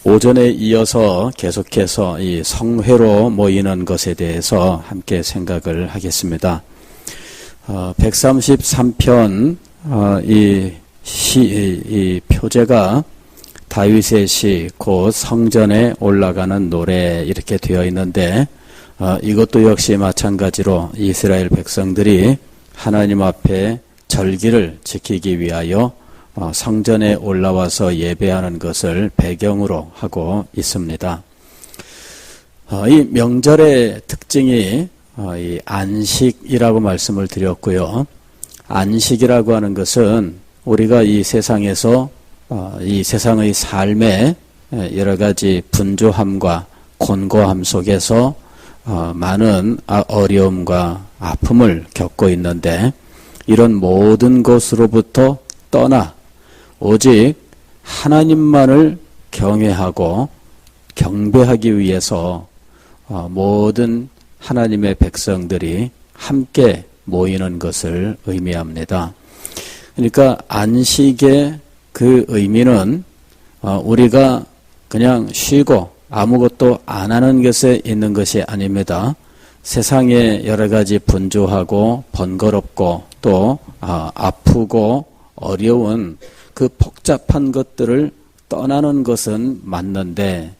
오전에 이어서 계속해서 이 성회로 모이는 것에 대해서 함께 생각을 하겠습니다. 133편 이 표제가 다윗의 시, 곧 성전에 올라가는 노래 이렇게 되어 있는데 이것도 역시 마찬가지로 이스라엘 백성들이 하나님 앞에 절기를 지키기 위하여 성전에 올라와서 예배하는 것을 배경으로 하고 있습니다. 이 명절의 특징이 이 안식이라고 말씀을 드렸고요. 안식이라고 하는 것은 우리가 이 세상에서 이 세상의 삶에 여러 가지 분주함과 곤고함 속에서 많은 어려움과 아픔을 겪고 있는데 이런 모든 것으로부터 떠나 오직 하나님만을 경외하고 경배하기 위해서 모든 하나님의 백성들이 함께 모이는 것을 의미합니다. 그러니까 안식의 그 의미는 우리가 그냥 쉬고 아무것도 안 하는 것에 있는 것이 아닙니다. 세상에 여러 가지 분주하고 번거롭고 또 아프고 어려운 그 복잡한 것들을 떠나는 것은 맞는데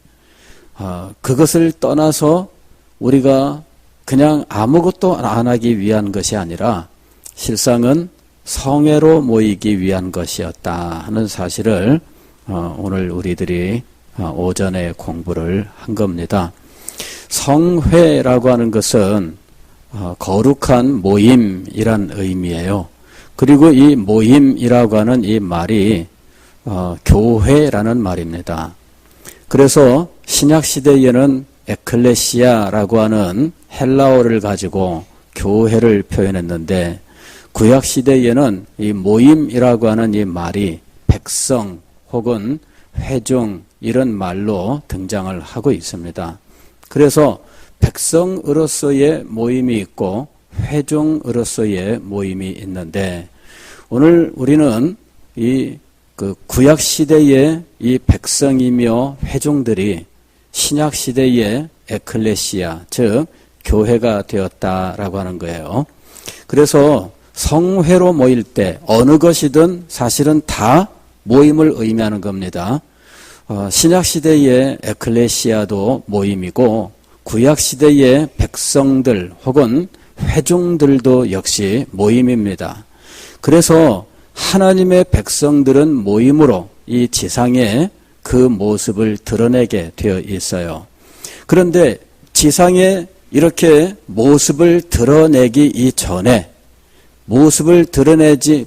그것을 떠나서 우리가 그냥 아무것도 안 하기 위한 것이 아니라 실상은 성회로 모이기 위한 것이었다 하는 사실을 오늘 우리들이 오전에 공부를 한 겁니다. 성회라고 하는 것은 거룩한 모임이란 의미예요. 그리고 이 모임이라고 하는 이 말이 교회라는 말입니다. 그래서 신약시대에는 에클레시아라고 하는 헬라어를 가지고 교회를 표현했는데 구약시대에는 이 모임이라고 하는 이 말이 백성 혹은 회중 이런 말로 등장을 하고 있습니다. 그래서 백성으로서의 모임이 있고 회중으로서의 모임이 있는데 오늘 우리는 이 구약 시대의 이 백성이며 회중들이 신약 시대의 에클레시아 즉 교회가 되었다라고 하는 거예요. 그래서 성회로 모일 때 어느 것이든 사실은 다 모임을 의미하는 겁니다. 신약 시대의 에클레시아도 모임이고 구약 시대의 백성들 혹은 회중들도 역시 모임입니다. 그래서 하나님의 백성들은 모임으로 이 지상에 그 모습을 드러내게 되어 있어요. 그런데 지상에 이렇게 모습을 드러내기 이전에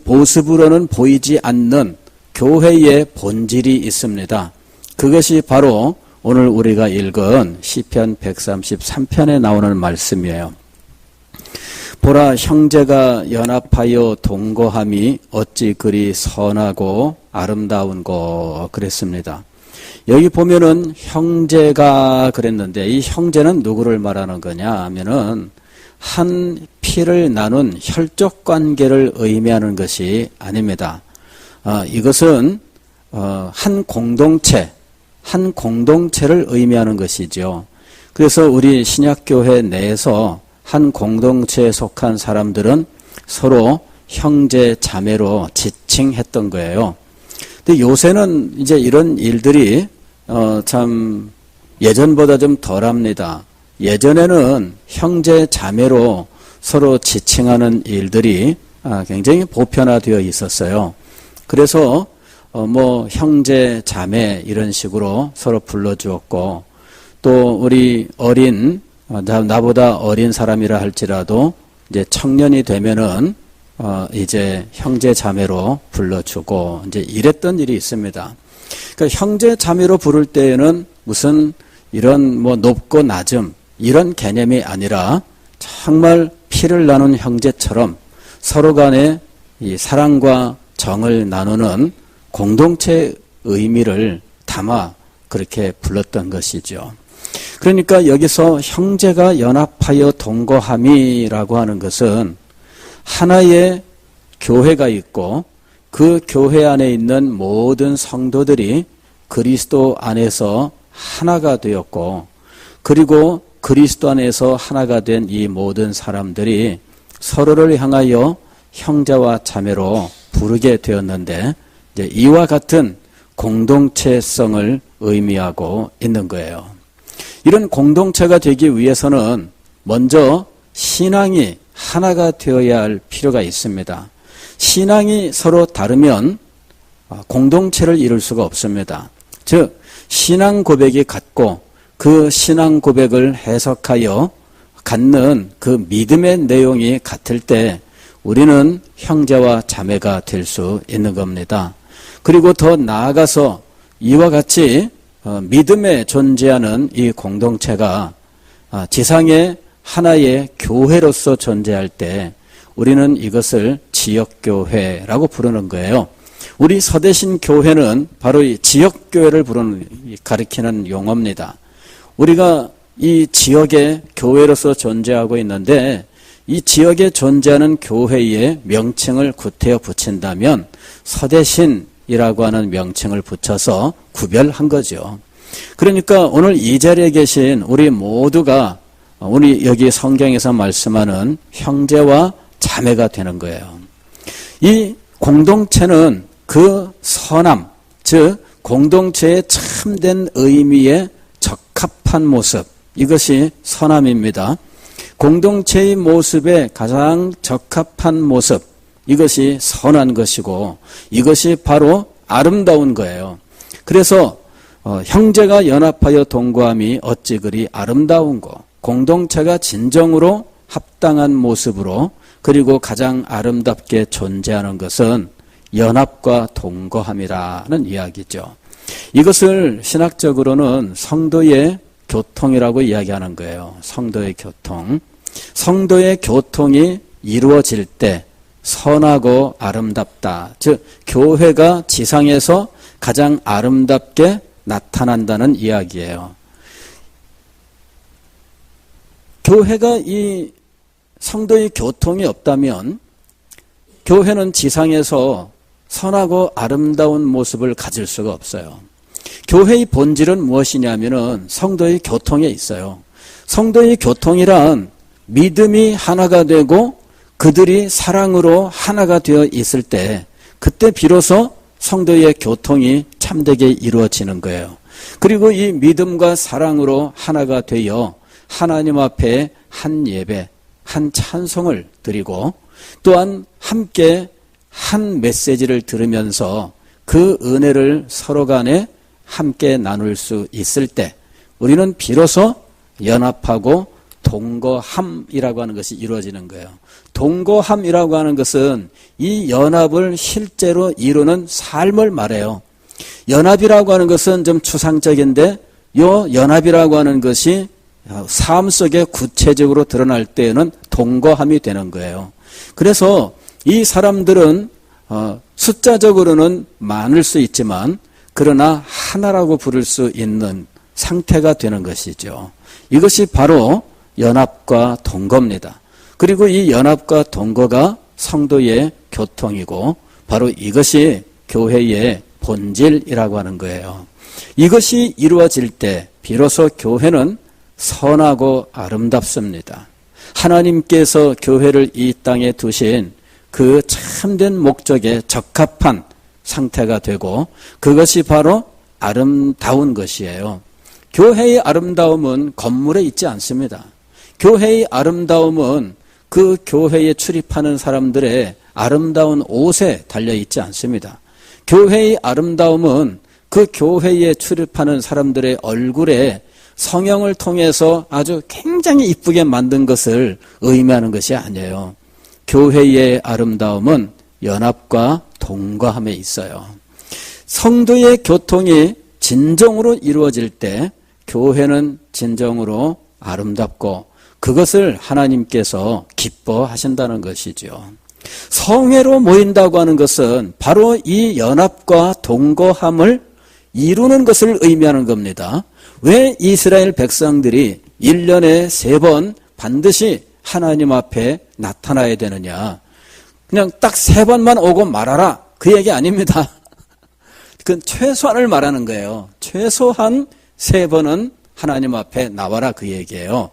모습으로는 보이지 않는 교회의 본질이 있습니다. 그것이 바로 오늘 우리가 읽은 시편 133편에 나오는 말씀이에요. 보라 형제가 연합하여 동거함이 어찌 그리 선하고 아름다운고 그랬습니다. 여기 보면은 형제가 그랬는데 이 형제는 누구를 말하는 거냐 하면은 한 피를 나눈 혈족 관계를 의미하는 것이 아닙니다. 이것은 한 공동체를 의미하는 것이죠. 그래서 우리 신약교회 내에서 한 공동체에 속한 사람들은 서로 형제 자매로 지칭했던 거예요. 근데 요새는 이제 이런 일들이 참 예전보다 좀 덜합니다. 예전에는 형제 자매로 서로 지칭하는 일들이 굉장히 보편화되어 있었어요. 그래서 뭐 형제 자매 이런 식으로 서로 불러주었고 또 우리 나보다 어린 사람이라 할지라도 이제 청년이 되면은 이제 형제 자매로 불러주고 이제 이랬던 일이 있습니다. 그러니까 형제 자매로 부를 때에는 무슨 이런 뭐 높고 낮음 이런 개념이 아니라 정말 피를 나눈 형제처럼 서로 간에 이 사랑과 정을 나누는 공동체의 의미를 담아 그렇게 불렀던 것이죠. 그러니까 여기서 형제가 연합하여 동거함이라고 하는 것은 하나의 교회가 있고 그 교회 안에 있는 모든 성도들이 그리스도 안에서 하나가 되었고, 그리고 그리스도 안에서 하나가 된 이 모든 사람들이 서로를 향하여 형제와 자매로 부르게 되었는데, 이제 이와 같은 공동체성을 의미하고 있는 거예요. 이런 공동체가 되기 위해서는 먼저 신앙이 하나가 되어야 할 필요가 있습니다. 신앙이 서로 다르면 공동체를 이룰 수가 없습니다. 즉, 신앙 고백이 같고 그 신앙 고백을 해석하여 갖는 그 믿음의 내용이 같을 때 우리는 형제와 자매가 될 수 있는 겁니다. 그리고 더 나아가서 이와 같이 믿음에 존재하는 이 공동체가 지상의 하나의 교회로서 존재할 때 우리는 이것을 지역교회라고 부르는 거예요. 우리 서대신 교회는 바로 이 지역교회를 가리키는 용어입니다. 우리가 이 지역의 교회로서 존재하고 있는데 이 지역에 존재하는 교회의 명칭을 구태여 붙인다면 서대신이라고 하는 명칭을 붙여서 구별한 거죠. 그러니까 오늘 이 자리에 계신 우리 모두가 우리 여기 성경에서 말씀하는 형제와 자매가 되는 거예요. 이 공동체는 그 선함, 즉 공동체의 참된 의미에 적합한 모습, 이것이 선함입니다. 공동체의 모습에 가장 적합한 모습, 이것이 선한 것이고 이것이 바로 아름다운 거예요. 그래서 형제가 연합하여 동거함이 어찌 그리 아름다운고, 공동체가 진정으로 합당한 모습으로 그리고 가장 아름답게 존재하는 것은 연합과 동거함이라는 이야기죠. 이것을 신학적으로는 성도의 교통이라고 이야기하는 거예요. 성도의 교통. 성도의 교통이 이루어질 때 선하고 아름답다. 즉 교회가 지상에서 가장 아름답게 나타난다는 이야기예요. 교회가 이 성도의 교통이 없다면 교회는 지상에서 선하고 아름다운 모습을 가질 수가 없어요. 교회의 본질은 무엇이냐면은 성도의 교통에 있어요. 성도의 교통이란 믿음이 하나가 되고 그들이 사랑으로 하나가 되어 있을 때 그때 비로소 성도의 교통이 참되게 이루어지는 거예요. 그리고 이 믿음과 사랑으로 하나가 되어 하나님 앞에 한 예배, 한 찬송을 드리고 또한 함께 한 메시지를 들으면서 그 은혜를 서로 간에 함께 나눌 수 있을 때 우리는 비로소 연합하고 동거함이라고 하는 것이 이루어지는 거예요. 동거함이라고 하는 것은 이 연합을 실제로 이루는 삶을 말해요. 연합이라고 하는 것은 좀 추상적인데 요 연합이라고 하는 것이 삶 속에 구체적으로 드러날 때에는 동거함이 되는 거예요. 그래서 이 사람들은 숫자적으로는 많을 수 있지만 그러나 하나라고 부를 수 있는 상태가 되는 것이죠. 이것이 바로 연합과 동거입니다. 그리고 이 연합과 동거가 성도의 교통이고 바로 이것이 교회의 본질이라고 하는 거예요. 이것이 이루어질 때 비로소 교회는 선하고 아름답습니다. 하나님께서 교회를 이 땅에 두신 그 참된 목적에 적합한 상태가 되고 그것이 바로 아름다운 것이에요. 교회의 아름다움은 건물에 있지 않습니다. 교회의 아름다움은 그 교회에 출입하는 사람들의 아름다운 옷에 달려있지 않습니다. 교회의 아름다움은 그 교회에 출입하는 사람들의 얼굴에 성형을 통해서 아주 굉장히 이쁘게 만든 것을 의미하는 것이 아니에요. 교회의 아름다움은 연합과 동거함에 있어요. 성도의 교통이 진정으로 이루어질 때 교회는 진정으로 아름답고 그것을 하나님께서 기뻐하신다는 것이죠. 성회로 모인다고 하는 것은 바로 이 연합과 동거함을 이루는 것을 의미하는 겁니다. 왜 이스라엘 백성들이 1년에 3번 반드시 하나님 앞에 나타나야 되느냐? 그냥 딱 3번만 오고 말아라. 그 얘기 아닙니다. 그건 최소한을 말하는 거예요. 최소한 3번은 하나님 앞에 나와라 그 얘기예요.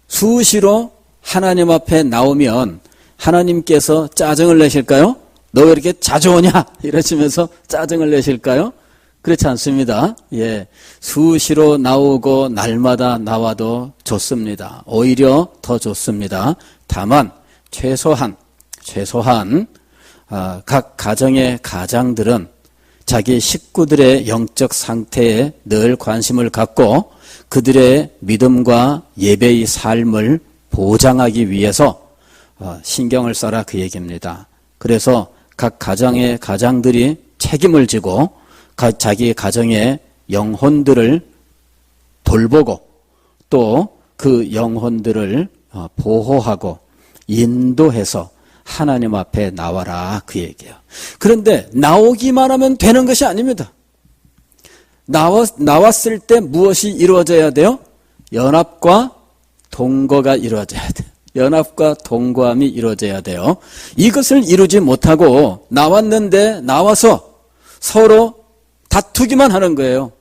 수시로 하나님 앞에 나오면 하나님께서 짜증을 내실까요? 너 왜 이렇게 자주 오냐? 이러시면서 짜증을 내실까요? 그렇지 않습니다. 예, 수시로 나오고 날마다 나와도 좋습니다. 오히려 더 좋습니다. 다만 최소한 각 가정의 가장들은 자기 식구들의 영적 상태에 늘 관심을 갖고 그들의 믿음과 예배의 삶을 보장하기 위해서 신경을 써라 그 얘기입니다. 그래서 각 가정의 가장들이 책임을 지고 자기 가정의 영혼들을 돌보고 또 그 영혼들을 보호하고 인도해서 하나님 앞에 나와라 그 얘기예요. 그런데 나오기만 하면 되는 것이 아닙니다. 나왔을 때 무엇이 이루어져야 돼요? 연합과 동거가 이루어져야 돼요. 연합과 동거함이 이루어져야 돼요. 이것을 이루지 못하고 나왔는데 나와서 서로 다투기만 하는 거예요.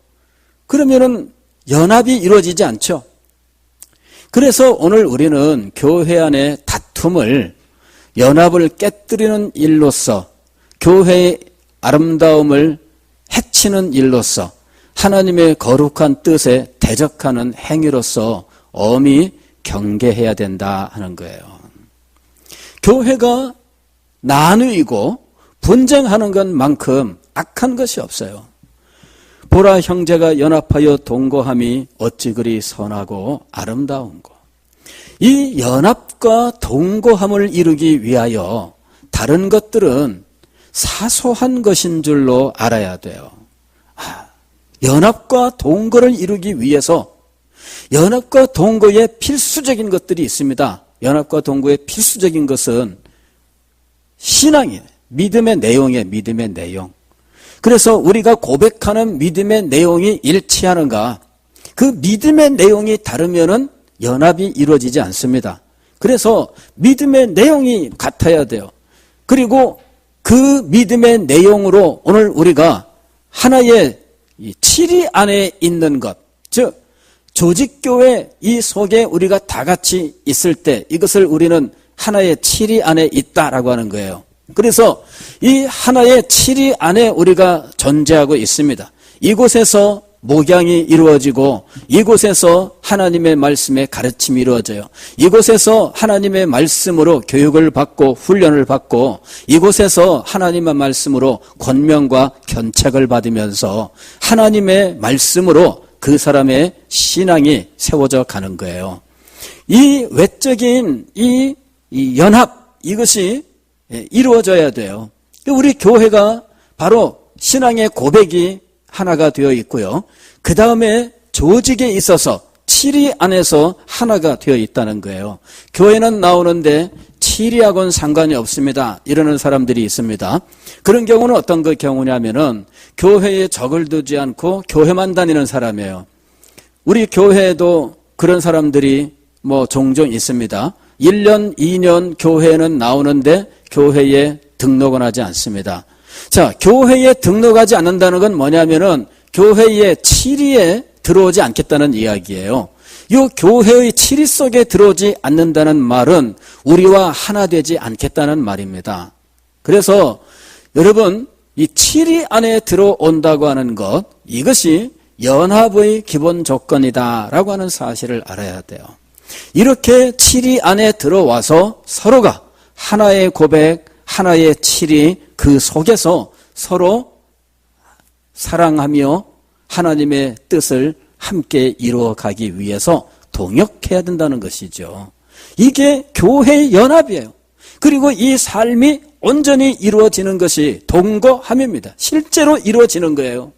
그러면은 연합이 이루어지지 않죠. 그래서 오늘 우리는 교회 안의 다툼을 연합을 깨뜨리는 일로서 교회의 아름다움을 해치는 일로서 하나님의 거룩한 뜻에 대적하는 행위로서 엄히 경계해야 된다 하는 거예요. 교회가 나누이고 분쟁하는 것만큼 악한 것이 없어요. 보라 형제가 연합하여 동거함이 어찌 그리 선하고 아름다운고. 이 연합과 동거함을 이루기 위하여 다른 것들은 사소한 것인 줄로 알아야 돼요. 연합과 동거를 이루기 위해서 연합과 동거에 필수적인 것들이 있습니다. 연합과 동거의 필수적인 것은 신앙이에요. 믿음의 내용이에요. 믿음의 내용. 그래서 우리가 고백하는 믿음의 내용이 일치하는가? 그 믿음의 내용이 다르면은 연합이 이루어지지 않습니다. 그래서 믿음의 내용이 같아야 돼요. 그리고 그 믿음의 내용으로 오늘 우리가 하나의 치리 안에 있는 것, 즉 조직교회 이 속에 우리가 다 같이 있을 때 이것을 우리는 하나의 치리 안에 있다라고 하는 거예요. 그래서 이 하나의 치리 안에 우리가 존재하고 있습니다. 이곳에서 목양이 이루어지고 이곳에서 하나님의 말씀의 가르침이 이루어져요. 이곳에서 하나님의 말씀으로 교육을 받고 훈련을 받고 이곳에서 하나님의 말씀으로 권면과 견책을 받으면서 하나님의 말씀으로 그 사람의 신앙이 세워져 가는 거예요. 이 외적인 이 연합 이것이 이루어져야 돼요. 우리 교회가 바로 신앙의 고백이 하나가 되어 있고요. 그 다음에 조직에 있어서 치리 안에서 하나가 되어 있다는 거예요. 교회는 나오는데 치리하고는 상관이 없습니다. 이러는 사람들이 있습니다. 그런 경우는 어떤 그 경우냐면은 교회에 적을 두지 않고 교회만 다니는 사람이에요. 우리 교회에도 그런 사람들이 종종 있습니다. 1년, 2년 교회는 나오는데 교회에 등록은 하지 않습니다. 자, 교회에 등록하지 않는다는 건 뭐냐면은 교회의 치리에 들어오지 않겠다는 이야기예요. 이 교회의 치리 속에 들어오지 않는다는 말은 우리와 하나 되지 않겠다는 말입니다. 그래서 여러분 이 치리 안에 들어온다고 하는 것 이것이 연합의 기본 조건이다라고 하는 사실을 알아야 돼요. 이렇게 치리 안에 들어와서 서로가 하나의 고백, 하나의 치리 그 속에서 서로 사랑하며 하나님의 뜻을 함께 이루어가기 위해서 동역해야 된다는 것이죠. 이게 교회의 연합이에요. 그리고 이 삶이 온전히 이루어지는 것이 동거함입니다. 실제로 이루어지는 거예요.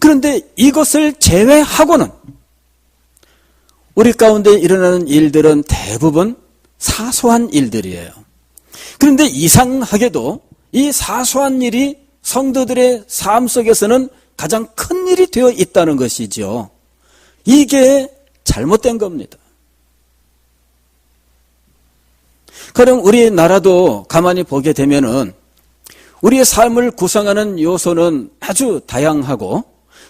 그런데 이것을 제외하고는 우리 가운데 일어나는 일들은 대부분 사소한 일들이에요. 그런데 이상하게도 이 사소한 일이 성도들의 삶 속에서는 가장 큰 일이 되어 있다는 것이죠. 이게 잘못된 겁니다. 그럼 우리나라도 가만히 보게 되면은 우리의 삶을 구성하는 요소는 아주 다양하고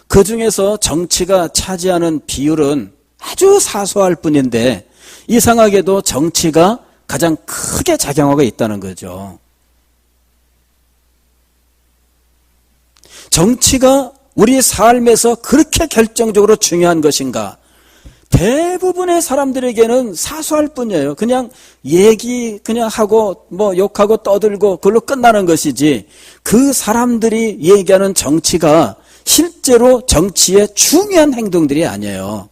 그 중에서 정치가 차지하는 비율은 아주 사소할 뿐인데 이상하게도 정치가 가장 크게 작용하고 있다는 거죠. 정치가 우리 삶에서 그렇게 결정적으로 중요한 것인가? 대부분의 사람들에게는 사소할 뿐이에요. 그냥 얘기 그냥 하고 뭐 욕하고 떠들고 그걸로 끝나는 것이지 그 사람들이 얘기하는 정치가 실제로 정치의 중요한 행동들이 아니에요.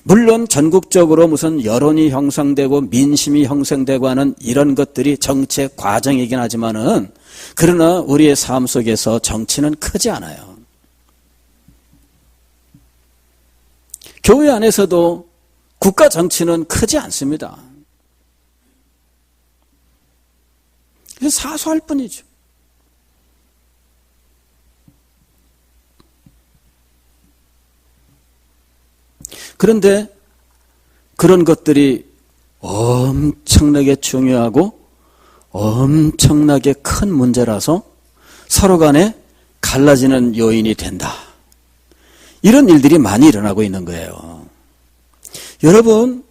물론 전국적으로 무슨 여론이 형성되고 민심이 형성되고 하는 이런 것들이 정치의 과정이긴 하지만은 그러나 우리의 삶 속에서 정치는 크지 않아요. 교회 안에서도 국가 정치는 크지 않습니다. 사소할 뿐이죠. 그런데 그런 것들이 엄청나게 중요하고 엄청나게 큰 문제라서 서로 간에 갈라지는 요인이 된다. 이런 일들이 많이 일어나고 있는 거예요. 여러분,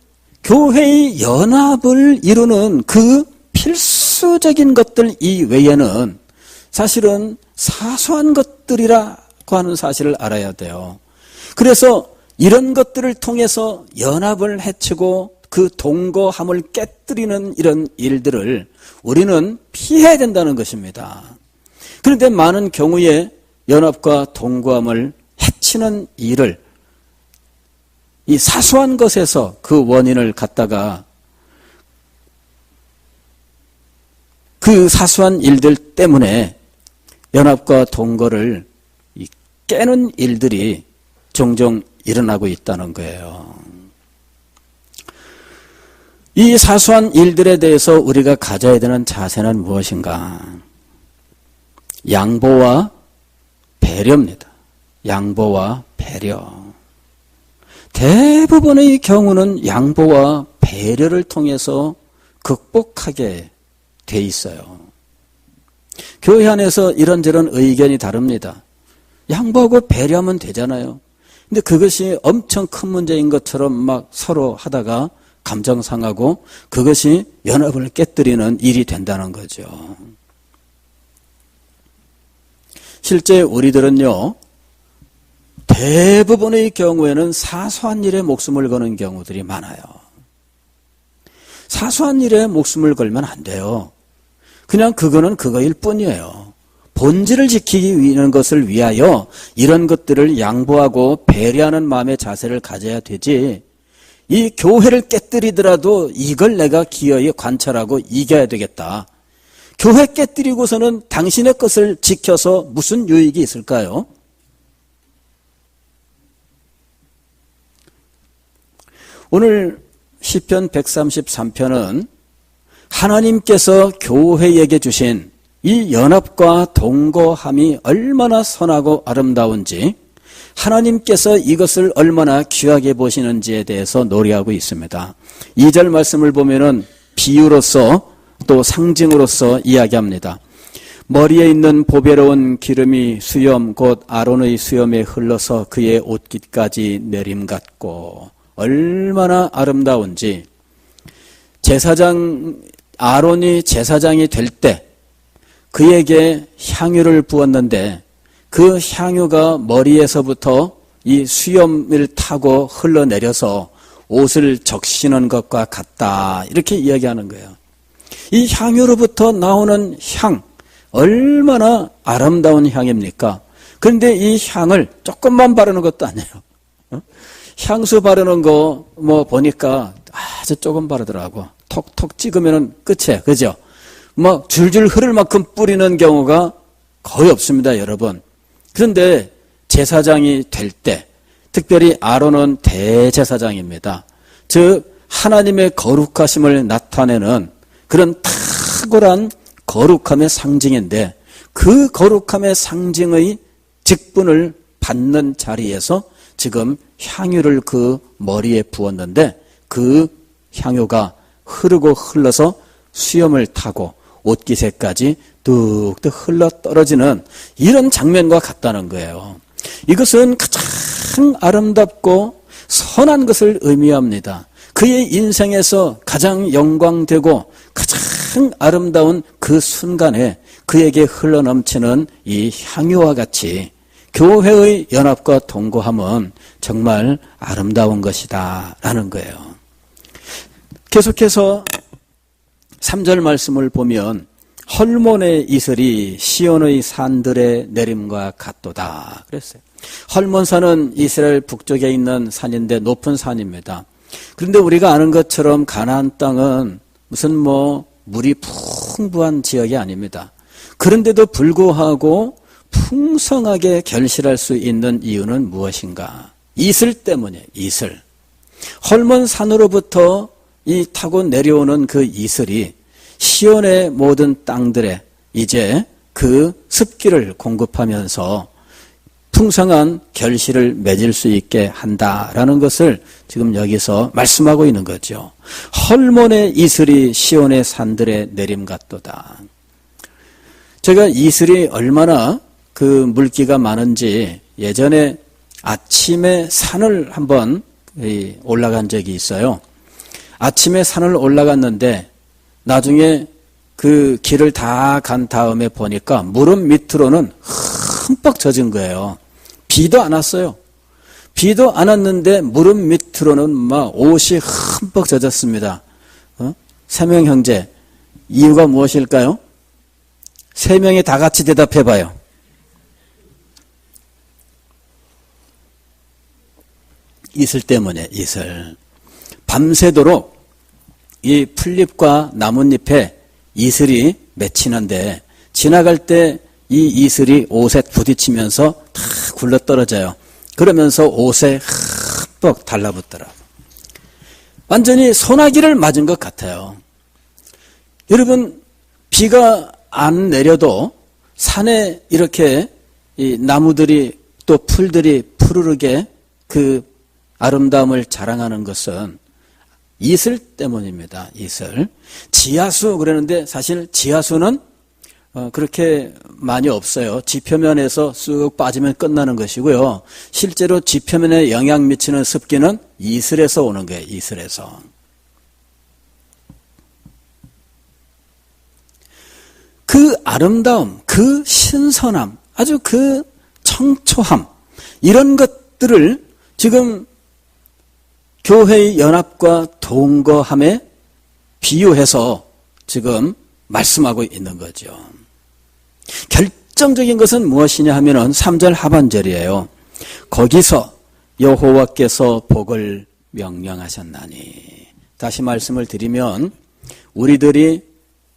교회의 연합을 이루는 그 필수적인 것들 이외에는 사실은 사소한 것들이라고 하는 사실을 알아야 돼요. 그래서 이런 것들을 통해서 연합을 해치고 그 동거함을 깨뜨리는 이런 일들을 우리는 피해야 된다는 것입니다. 그런데 많은 경우에 연합과 동거함을 해치는 일을 이 사소한 것에서 그 원인을 갖다가 그 사소한 일들 때문에 연합과 동거를 깨는 일들이 종종 일어나고 있다는 거예요. 이 사소한 일들에 대해서 우리가 가져야 되는 자세는 무엇인가? 양보와 배려입니다. 양보와 배려. 대부분의 경우는 양보와 배려를 통해서 극복하게 돼 있어요. 교회 안에서 이런저런 의견이 다릅니다. 양보하고 배려하면 되잖아요. 근데 그것이 엄청 큰 문제인 것처럼 막 서로 하다가 감정 상하고 그것이 연합을 깨뜨리는 일이 된다는 거죠. 실제 우리들은요, 대부분의 경우에는 사소한 일에 목숨을 거는 경우들이 많아요. 사소한 일에 목숨을 걸면 안 돼요. 그냥 그거는 그거일 뿐이에요. 본질을 지키기 위한 것을 위하여 이런 것들을 양보하고 배려하는 마음의 자세를 가져야 되지, 이 교회를 깨뜨리더라도 이걸 내가 기어이 관찰하고 이겨야 되겠다. 교회 깨뜨리고서는 당신의 것을 지켜서 무슨 유익이 있을까요? 오늘 시편 133편은 하나님께서 교회에게 주신 이 연합과 동거함이 얼마나 선하고 아름다운지, 하나님께서 이것을 얼마나 귀하게 보시는지에 대해서 노래하고 있습니다. 2절 말씀을 보면은 비유로서 또 상징으로서 이야기합니다. 머리에 있는 보배로운 기름이 수염 곧 아론의 수염에 흘러서 그의 옷깃까지 내림같고, 얼마나 아름다운지. 아론이 제사장이 될 때 그에게 향유를 부었는데 그 향유가 머리에서부터 이 수염을 타고 흘러내려서 옷을 적시는 것과 같다, 이렇게 이야기하는 거예요. 이 향유로부터 나오는 향, 얼마나 아름다운 향입니까? 그런데 이 향을 조금만 바르는 것도 아니에요. 향수 바르는 거 뭐 보니까 아주 조금 바르더라고. 톡톡 찍으면 끝이에요. 그죠? 막 줄줄 흐를 만큼 뿌리는 경우가 거의 없습니다, 여러분. 그런데 제사장이 될 때, 특별히 아론은 대제사장입니다. 즉 하나님의 거룩하심을 나타내는 그런 탁월한 거룩함의 상징인데, 그 거룩함의 상징의 직분을 받는 자리에서 지금 향유를 그 머리에 부었는데 그 향유가 흐르고 흘러서 수염을 타고 옷깃에까지 뚝뚝 흘러 떨어지는 이런 장면과 같다는 거예요. 이것은 가장 아름답고 선한 것을 의미합니다. 그의 인생에서 가장 영광되고 가장 아름다운 그 순간에 그에게 흘러넘치는 이 향유와 같이 교회의 연합과 동거함은 정말 아름다운 것이다 라는 거예요. 계속해서 3절 말씀을 보면 헐몬의 이슬이 시온의 산들의 내림과 같도다 그랬어요. 헐몬산은 이스라엘 북쪽에 있는 산인데 높은 산입니다. 그런데 우리가 아는 것처럼 가나안 땅은 무슨 물이 풍부한 지역이 아닙니다. 그런데도 불구하고 풍성하게 결실할 수 있는 이유는 무엇인가? 이슬 때문이에요. 이슬. 헐몬산으로부터 이 타고 내려오는 그 이슬이 시온의 모든 땅들에 이제 그 습기를 공급하면서 풍성한 결실을 맺을 수 있게 한다라는 것을 지금 여기서 말씀하고 있는 거죠. 헐몬의 이슬이 시온의 산들에 내림 같도다. 제가 이슬이 얼마나 그 물기가 많은지 예전에 아침에 산을 한번 올라간 적이 있어요. 아침에 산을 올라갔는데 나중에 그 길을 다 간 다음에 보니까 무릎 밑으로는 흠뻑 젖은 거예요. 비도 안 왔어요. 비도 안 왔는데 무릎 밑으로는 막 옷이 흠뻑 젖었습니다. 세 명 형제, 이유가 무엇일까요? 세 명이 다 같이 대답해봐요. 이슬 때문에, 이슬. 밤새도록 이 풀잎과 나뭇잎에 이슬이 맺히는데 지나갈 때 이 이슬이 옷에 부딪히면서 다 굴러떨어져요. 그러면서 옷에 흠뻑 달라붙더라고요. 완전히 소나기를 맞은 것 같아요. 여러분, 비가 안 내려도 산에 이렇게 이 나무들이 또 풀들이 푸르르게 그 아름다움을 자랑하는 것은 이슬 때문입니다. 이슬. 지하수 그러는데 사실 지하수는 그렇게 많이 없어요. 지표면에서 쑥 빠지면 끝나는 것이고요. 실제로 지표면에 영향 미치는 습기는 이슬에서 오는 거예요. 이슬에서. 그 아름다움, 그 신선함, 아주 그 청초함, 이런 것들을 지금 교회의 연합과 동거함에 비유해서 지금 말씀하고 있는 거죠. 결정적인 것은 무엇이냐 하면은 3절 하반절이에요. 거기서 여호와께서 복을 명령하셨나니. 다시 말씀을 드리면 우리들이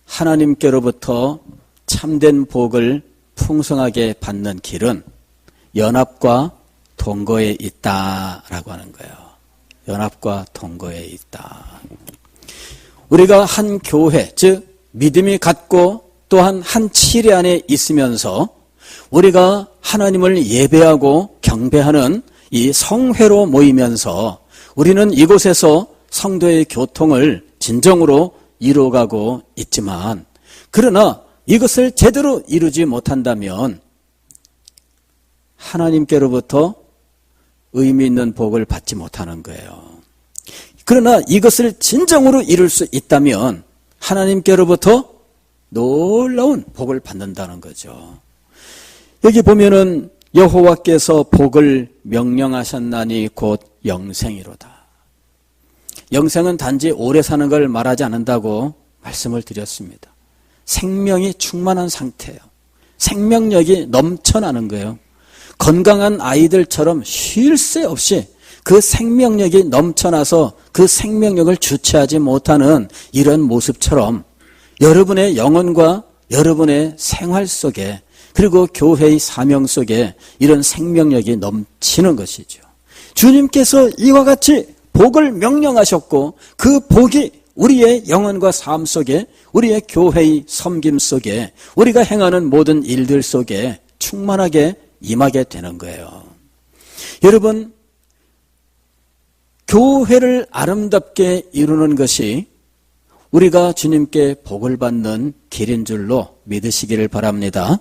하나님께로부터 참된 복을 풍성하게 받는 길은 연합과 동거에 있다라고 하는 거예요. 연합과 동거에 있다. 우리가 한 교회, 즉 믿음이 같고 또한 한 치례 안에 있으면서 우리가 하나님을 예배하고 경배하는 이 성회로 모이면서 우리는 이곳에서 성도의 교통을 진정으로 이루어가고 있지만, 그러나 이것을 제대로 이루지 못한다면 하나님께로부터 의미 있는 복을 받지 못하는 거예요. 그러나 이것을 진정으로 이룰 수 있다면 하나님께로부터 놀라운 복을 받는다는 거죠. 여기 보면은 여호와께서 복을 명령하셨나니 곧 영생이로다. 영생은 단지 오래 사는 걸 말하지 않는다고 말씀을 드렸습니다. 생명이 충만한 상태예요. 생명력이 넘쳐나는 거예요. 건강한 아이들처럼 쉴 새 없이 그 생명력이 넘쳐나서 그 생명력을 주체하지 못하는 이런 모습처럼 여러분의 영혼과 여러분의 생활 속에, 그리고 교회의 사명 속에 이런 생명력이 넘치는 것이죠. 주님께서 이와 같이 복을 명령하셨고 그 복이 우리의 영혼과 삶 속에, 우리의 교회의 섬김 속에, 우리가 행하는 모든 일들 속에 충만하게 임하게 되는 거예요. 여러분, 교회를 아름답게 이루는 것이 우리가 주님께 복을 받는 길인 줄로 믿으시기를 바랍니다.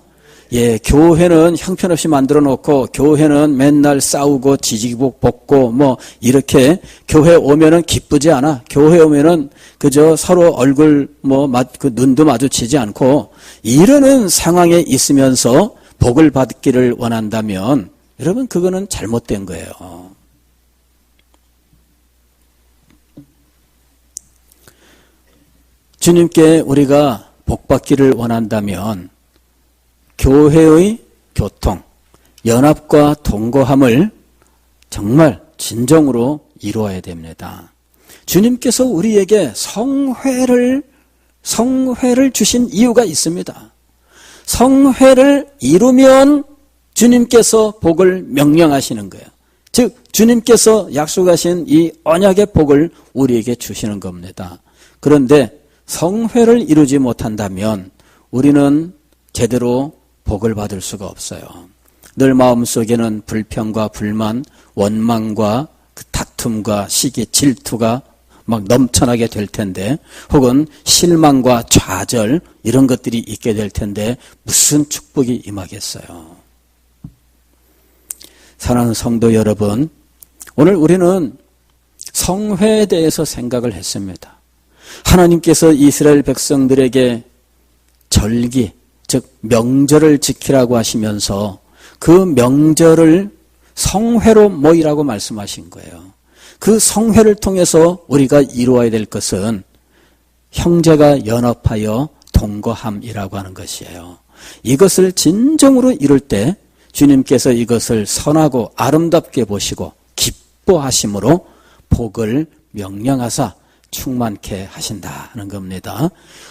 예, 교회는 형편없이 만들어 놓고, 교회는 맨날 싸우고 지지고 볶고 뭐 이렇게 교회 오면은 기쁘지 않아. 교회 오면은 그저 서로 얼굴 그 눈도 마주치지 않고 이러는 상황에 있으면서 복을 받기를 원한다면 여러분 그거는 잘못된 거예요. 주님께 우리가 복 받기를 원한다면 교회의 교통, 연합과 동거함을 정말 진정으로 이루어야 됩니다. 주님께서 우리에게 성회를 주신 이유가 있습니다. 성회를 이루면 주님께서 복을 명령하시는 거예요. 즉 주님께서 약속하신 이 언약의 복을 우리에게 주시는 겁니다. 그런데 성회를 이루지 못한다면 우리는 제대로 복을 받을 수가 없어요. 늘 마음속에는 불평과 불만, 원망과 그 다툼과 시기, 질투가 막 넘쳐나게 될 텐데, 혹은 실망과 좌절 이런 것들이 있게 될 텐데 무슨 축복이 임하겠어요. 사랑하는 성도 여러분, 오늘 우리는 성회에 대해서 생각을 했습니다. 하나님께서 이스라엘 백성들에게 절기, 즉 명절을 지키라고 하시면서 그 명절을 성회로 모이라고 말씀하신 거예요. 그 성회를 통해서 우리가 이루어야 될 것은 형제가 연합하여 동거함이라고 하는 것이에요. 이것을 진정으로 이룰 때 주님께서 이것을 선하고 아름답게 보시고 기뻐하심으로 복을 명령하사 충만케 하신다는 겁니다.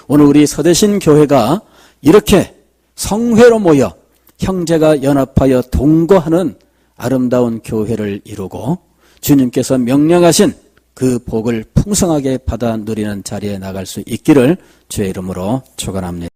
오늘 우리 서대신 교회가 이렇게 성회로 모여 형제가 연합하여 동거하는 아름다운 교회를 이루고 주님께서 명령하신 그 복을 풍성하게 받아 누리는 자리에 나갈 수 있기를 주의 이름으로 축원합니다.